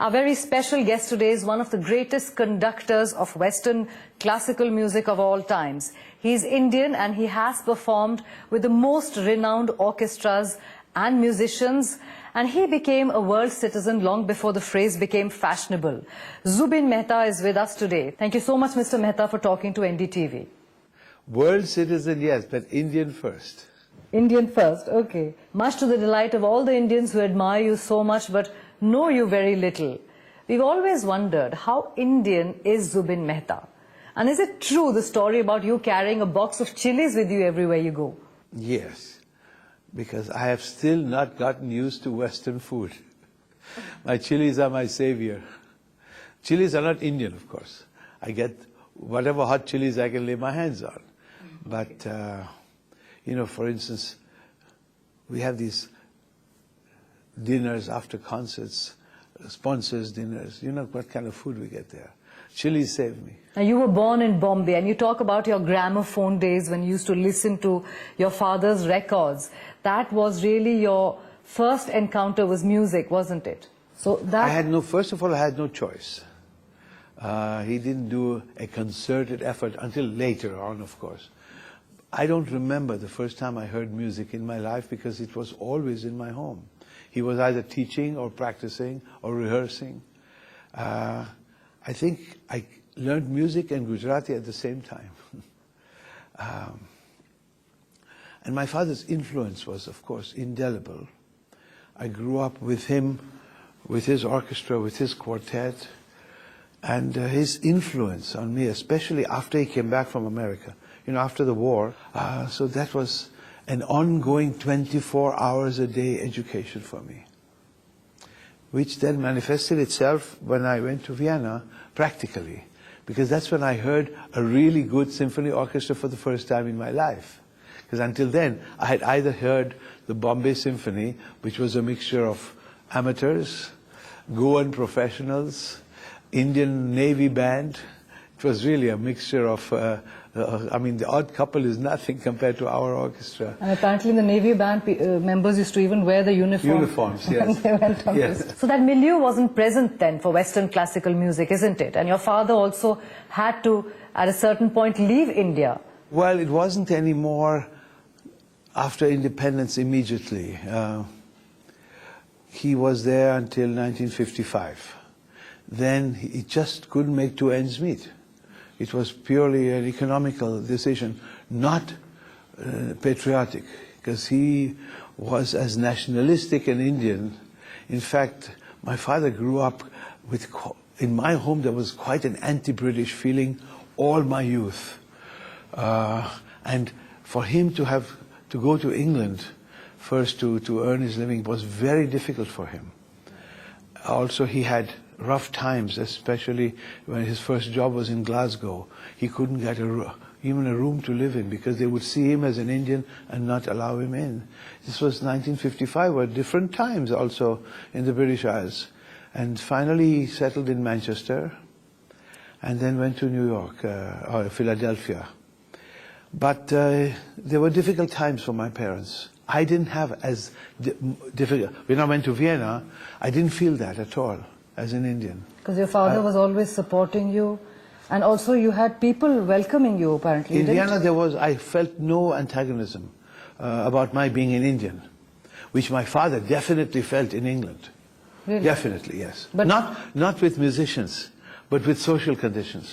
Our very special guest today is one of the greatest conductors of Western classical music of all times. He is Indian and he has performed with the most renowned orchestras and musicians, and he became a world citizen long before the phrase became fashionable. Zubin Mehta is with us today. Thank you so much, Mr. Mehta, for talking to NDTV. World citizen, yes, but Indian first. Indian first, okay. Much to the delight of all the Indians who admire you so much but know you very little. We've always wondered how Indian is Zubin Mehta. And is it true, the story about you carrying a box of chilies with you everywhere you go? Yes, because I have still not gotten used to Western food. My chilies are my savior. Chilies are not Indian, of course. I get whatever hot chilies I can lay my hands on. But, you know, for instance, we have these dinners after concerts, sponsors dinners. You know what kind of food we get there. Chilies save me. Now, you were born in Bombay and you talk about your gramophone days when you used to listen to your father's records. That was really your first encounter with music, wasn't it? So that... First of all, I had no choice. He didn't do a concerted effort until later on, of course. I don't remember the first time I heard music in my life because it was always in my home. He was either teaching or practicing or rehearsing. I think I learned music and Gujarati at the same time. And my father's influence was, of course, indelible. I grew up with him, with his orchestra, with his quartet, and his influence on me, especially after he came back from America, you know, after the war. So that was an ongoing 24 hours a day education for me, which then manifested itself when I went to Vienna practically, because that's when I heard a really good symphony orchestra for the first time in my life. Because until then, I had either heard the Bombay Symphony, which was a mixture of amateurs, Goan professionals, Indian Navy band. It was really a mixture of, I mean, the odd couple is nothing compared to our orchestra. And apparently in the Navy band, members used to even wear the uniforms, yes. When they went on yes. So that milieu wasn't present then for Western classical music, isn't it? And your father also had to, at a certain point, leave India. Well, it wasn't anymore after independence immediately. He was there until 1955. Then he just couldn't make two ends meet. It was purely an economical decision, not patriotic, because he was as nationalistic an Indian. In fact, my father grew up with, in my home there was quite an anti-British feeling all my youth. And for him to have to go to England first to earn his living was very difficult for him. Also, he had rough times, especially when his first job was in Glasgow. He couldn't get even a room to live in because they would see him as an Indian and not allow him in. This was 1955, were different times also in the British Isles. And finally he settled in Manchester and then went to New York or Philadelphia. But there were difficult times for my parents. I didn't have as difficult. When I went to Vienna, I didn't feel that at all as an Indian. Because your father was always supporting you, and also you had people welcoming you, apparently. In Vienna, I felt no antagonism about my being an Indian, which my father definitely felt in England. Really? Definitely, yes. But not with musicians, but with social conditions.